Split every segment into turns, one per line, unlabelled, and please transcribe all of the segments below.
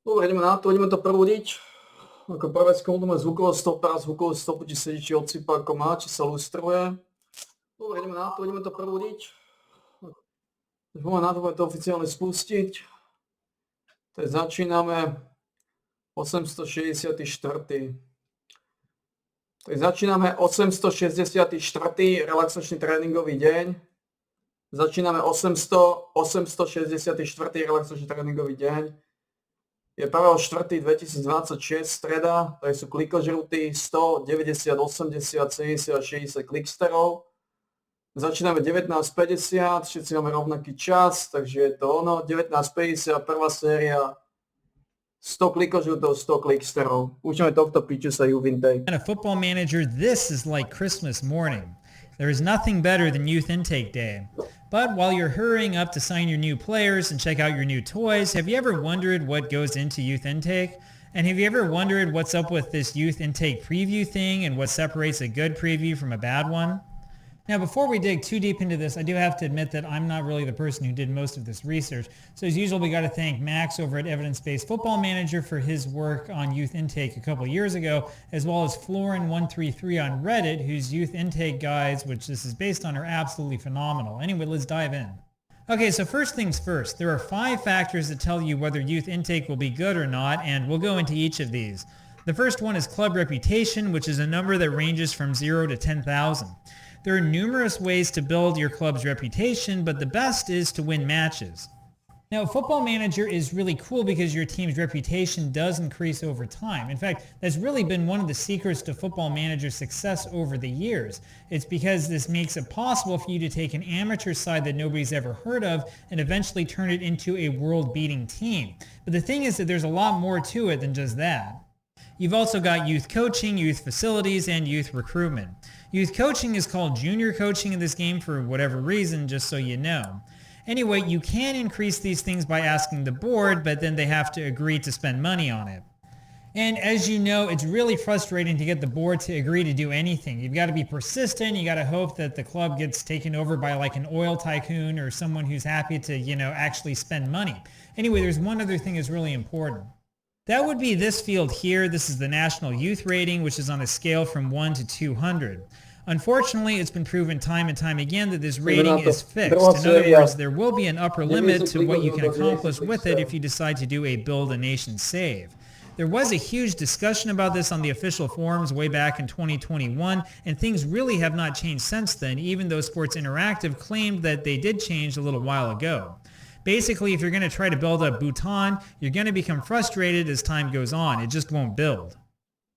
Dobre, ideme to prevodiť. Ako prvé skúmame zvukového stopa, zvukový stop, či sedí, či odsýpa, ako má, či sa lustruje. Dobre, ideme to prevodiť. Už máme na to, to oficiálne spustiť. Tak začíname 864. Tak začíname 864. relaxačný tréningový deň. Začíname 864. relaxačný tréningový deň. Je 1.4.2026, streda, tady sú klikožrutí 100, 90, 80, 70 a 60 kliksterov. Začíname 19.50, všetci máme rovnaký čas, takže je to ono. 19.50, prvá séria, 100 klikožrutov, 100 kliksterov. Učíme tohto piču sa Youth Intake.
And a football manager, this is like Christmas morning. There is nothing better than Youth Intake Day. But while you're hurrying up to sign your new players and check out your new toys, have you ever wondered what goes into Youth Intake? And have you ever wondered what's up with this Youth Intake preview thing and what separates a good preview from a bad one? Now, before we dig too deep into this, I do have to admit that I'm not really the person who did most of this research. So as usual, we got to thank Max over at Evidence-Based Football Manager for his work on youth intake a couple years ago, as well as Florin133 on Reddit, whose youth intake guides, which this is based on, are absolutely phenomenal. Anyway, let's dive in. Okay, so first things first, there are 5 factors that tell you whether youth intake will be good or not, and we'll go into each of these. The first one is club reputation, which is a number that ranges from 0 to 10,000. There are numerous ways to build your club's reputation, but the best is to win matches. Now, Football Manager is really cool because your team's reputation does increase over time. In fact, that's really been one of the secrets to Football Manager's success over the years. It's because this makes it possible for you to take an amateur side that nobody's ever heard of and eventually turn it into a world-beating team. But the thing is that there's a lot more to it than just that. You've also got youth coaching, youth facilities, and youth recruitment. Youth coaching is called junior coaching in this game for whatever reason, just so you know. Anyway, you can increase these things by asking the board, but then they have to agree to spend money on it. And as you know, it's really frustrating to get the board to agree to do anything. You've got to be persistent. You got to hope that the club gets taken over by like an oil tycoon or someone who's happy to, actually spend money. Anyway, there's one other thing that's really important. That would be this field here. This is the National Youth Rating, which is on a scale from 1 to 200. Unfortunately, it's been proven time and time again that this rating is fixed. In other words, there will be an upper limit to what you can accomplish with it if you decide to do a Build a Nation save. There was a huge discussion about this on the official forums way back in 2021, and things really have not changed since then, even though Sports Interactive claimed that they did change a little while ago. Basically, if you're going to try to build up Bhutan, you're going to become frustrated as time goes on. It just won't build.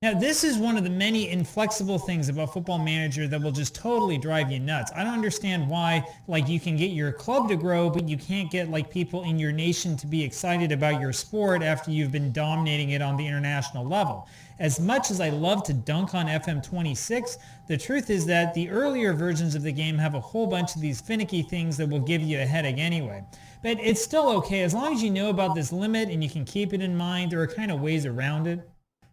Now, this is one of the many inflexible things about Football Manager that will just totally drive you nuts. I don't understand why, you can get your club to grow, but you can't get, people in your nation to be excited about your sport after you've been dominating it on the international level. As much as I love to dunk on FM26, the truth is that the earlier versions of the game have a whole bunch of these finicky things that will give you a headache anyway. But it's still okay. As long as you know about this limit and you can keep it in mind, there are kind of ways around it.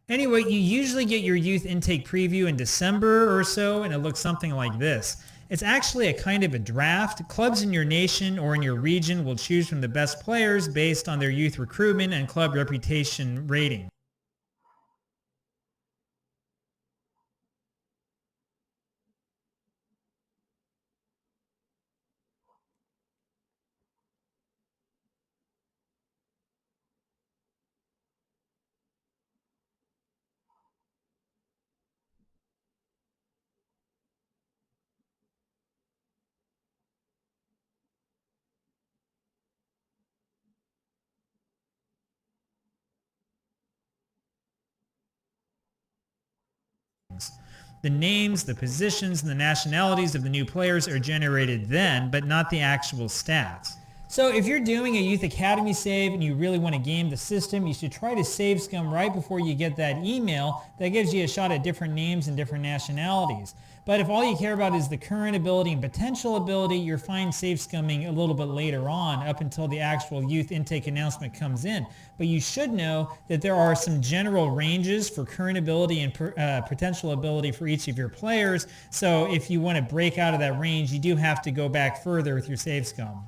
Anyway, you usually get your youth intake preview in December or so, and it looks something like this. It's actually a kind of a draft. Clubs in your nation or in your region will choose from the best players based on their youth recruitment and club reputation rating. The names, the positions, and the nationalities of the new players are generated then, but not the actual stats. So if you're doing a Youth Academy save and you really want to game the system, you should try to save scum right before you get that email. That gives you a shot at different names and different nationalities. But if all you care about is the current ability and potential ability, you're fine save scumming a little bit later on up until the actual youth intake announcement comes in. But you should know that there are some general ranges for current ability and potential ability for each of your players. So if you want to break out of that range, you do have to go back further with your save scum.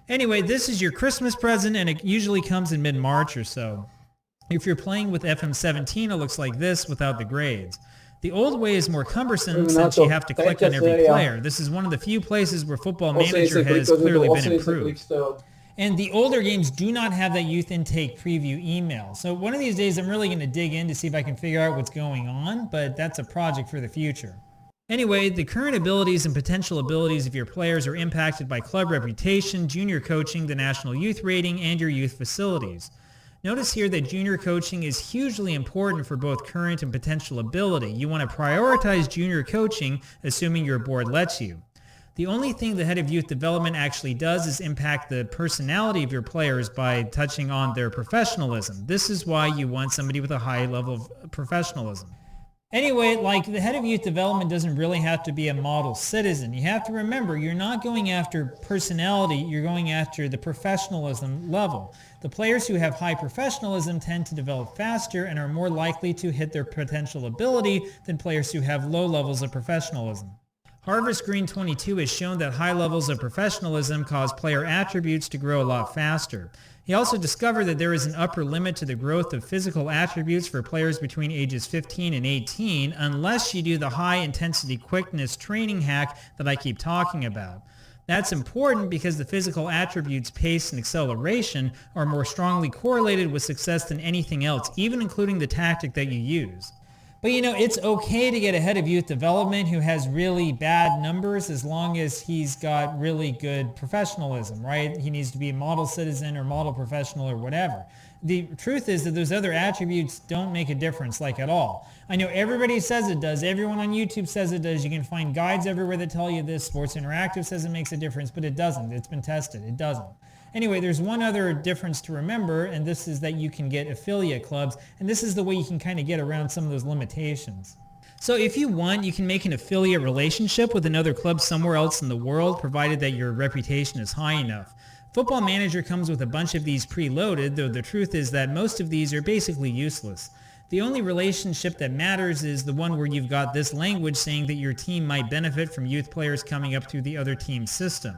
Anyway, this is your Christmas present, and it usually comes in mid-March or so. If you're playing with FM17, it looks like this without the grades. The old way is more cumbersome since you have to click on every player. This is one of the few places where Football Manager has clearly been improved. And the older games do not have that youth intake preview email. So one of these days I'm really going to dig in to see if I can figure out what's going on, but that's a project for the future. Anyway, the current abilities and potential abilities of your players are impacted by club reputation, junior coaching, the national youth rating, and your youth facilities. Notice here that junior coaching is hugely important for both current and potential ability. You want to prioritize junior coaching, assuming your board lets you. The only thing the head of youth development actually does is impact the personality of your players by touching on their professionalism. This is why you want somebody with a high level of professionalism. Anyway, like the head of youth development doesn't really have to be a model citizen. You have to remember, you're not going after personality, you're going after the professionalism level. The players who have high professionalism tend to develop faster and are more likely to hit their potential ability than players who have low levels of professionalism. Harvest Green 22 has shown that high levels of professionalism cause player attributes to grow a lot faster. He also discovered that there is an upper limit to the growth of physical attributes for players between ages 15 and 18 unless you do the high intensity quickness training hack that I keep talking about. That's important because the physical attributes pace and acceleration are more strongly correlated with success than anything else, even including the tactic that you use. But you know, it's okay to get a head of youth development who has really bad numbers as long as he's got really good professionalism, right? He needs to be a model citizen or model professional or whatever. The truth is that those other attributes don't make a difference, like at all. I know everybody says it does. Everyone on YouTube says it does. You can find guides everywhere that tell you this. Sports Interactive says it makes a difference, but it doesn't. It's been tested. It doesn't. Anyway, there's one other difference to remember, and this is that you can get affiliate clubs, and this is the way you can kind of get around some of those limitations. So if you want, you can make an affiliate relationship with another club somewhere else in the world, provided that your reputation is high enough. Football Manager comes with a bunch of these preloaded, though the truth is that most of these are basically useless. The only relationship that matters is the one where you've got this language saying that your team might benefit from youth players coming up through the other team's system.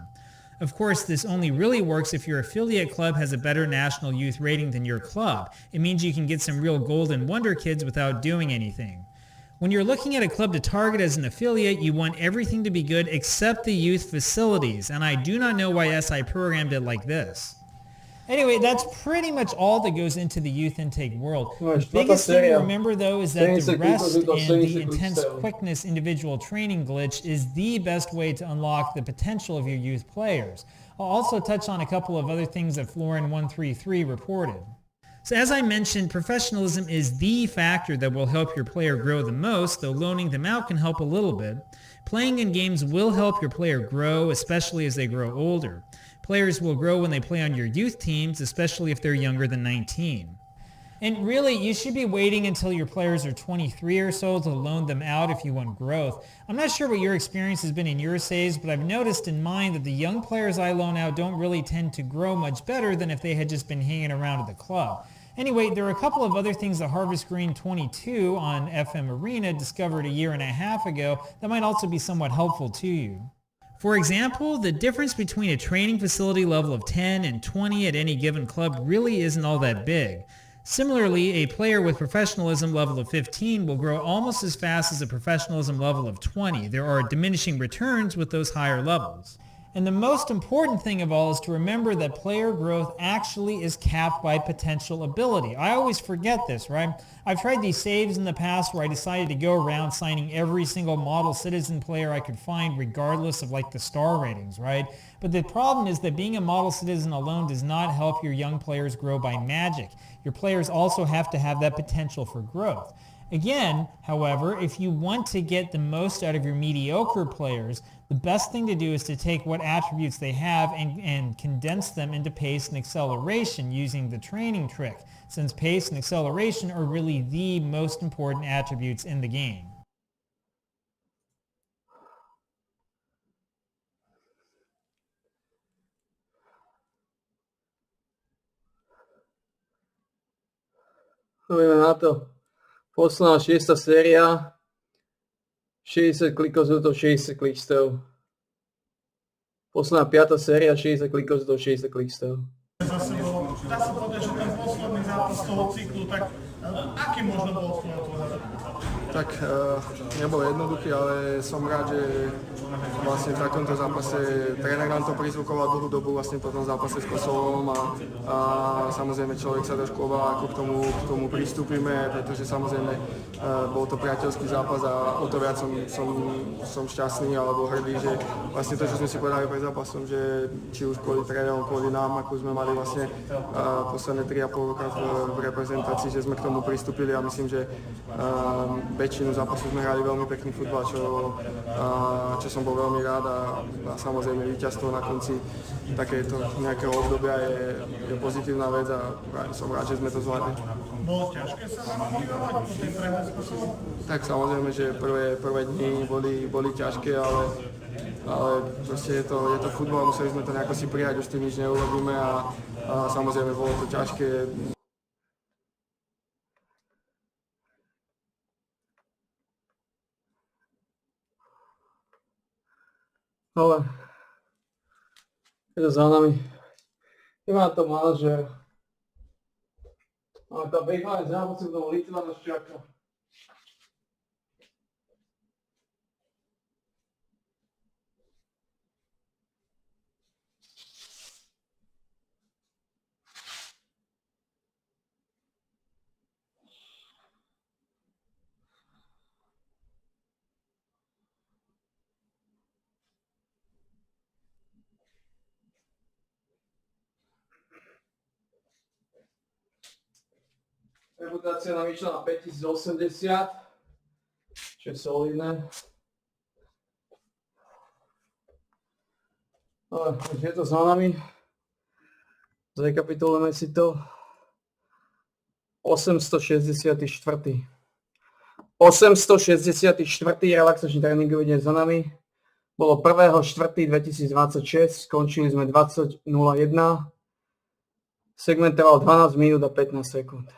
Of course, this only really works if your affiliate club has a better national youth rating than your club. It means you can get some real golden wonder kids without doing anything. When you're looking at a club to target as an affiliate, you want everything to be good except the youth facilities, and I do not know why SI programmed it like this. Anyway, that's pretty much all that goes into the youth intake world. The biggest thing to remember, though, is that the rest and the intense quickness individual training glitch is the best way to unlock the potential of your youth players. I'll also touch on a couple of other things that Florin133 reported. So as I mentioned, professionalism is the factor that will help your player grow the most, though loaning them out can help a little bit. Playing in games will help your player grow, especially as they grow older. Players will grow when they play on your youth teams, especially if they're younger than 19. And really, you should be waiting until your players are 23 or so to loan them out if you want growth. I'm not sure what your experience has been in your saves, but I've noticed in mine that the young players I loan out don't really tend to grow much better than if they had just been hanging around at the club. Anyway, there are a couple of other things that Harvest Green 22 on FM Arena discovered a year and a half ago that might also be somewhat helpful to you. For example, the difference between a training facility level of 10 and 20 at any given club really isn't all that big. Similarly, a player with professionalism level of 15 will grow almost as fast as a professionalism level of 20. There are diminishing returns with those higher levels. And the most important thing of all is to remember that player growth actually is capped by potential ability. I always forget this, right? I've tried these saves in the past where I decided to go around signing every single model citizen player I could find regardless of like the star ratings, right? But the problem is that being a model citizen alone does not help your young players grow by magic. Your players also have to have that potential for growth. Again, however, if you want to get the most out of your mediocre players, the best thing to do is to take what attributes they have and condense them into pace and acceleration using the training trick, since pace and acceleration are really the most important attributes in the game.
Ideme na to. Posledná 6. séria. 60 klikov z toho 60 klikstov. Posledná 5. séria, 60 klikov z toho 60 klikstov.
Za sebou. Dá se povedať, že ten posledný zápas toho cyklu, tak aký možno bol tvoj zážitok?
Tak nebol jednoduchý, ale som rád, že vlastne v takomto zápase tréner nám to prizvukoval dlhú dobu vlastne po tom zápase s Kosovom a samozrejme človek sa trošku obáva, ako k tomu pristúpime, pretože samozrejme bol to priateľský zápas a o to viac som šťastný alebo hrdý, že vlastne to, čo sme si povedali pred zápasom, že či už kvôli trénerom, kvôli nám, ako sme mali vlastne posledné 3,5 roka v reprezentácii, že sme k tomu pristúpili a myslím, že väčšinu zápasu sme hrali veľmi pekný futbal, čo som bol veľmi rád a samozrejme víťazstvo na konci takéto nejakého obdobia je pozitívna vec a som rád, že sme to zvládli.
Bolo ťažké sa vám motivovať po tej prehre s Kosovom?
Tak samozrejme, že prvé dni boli ťažké, ale proste je to futbal, museli sme to nejako si prijať, už tým nič neurobíme a samozrejme bolo to ťažké.
Ale je to za nami. Nemá to manažer. Ale tá behlá je závodci, v tom Litva nás čaká. Reputácia nám vyšla na 5080, čo je solidné. Ale už je to za nami. Zrekapitulujeme si to. 864. 864. relaxačný tréningový deň za nami. Bolo 1.4.2026, skončili sme 20.01. Segment trval 12 minút a 15 sekúnd.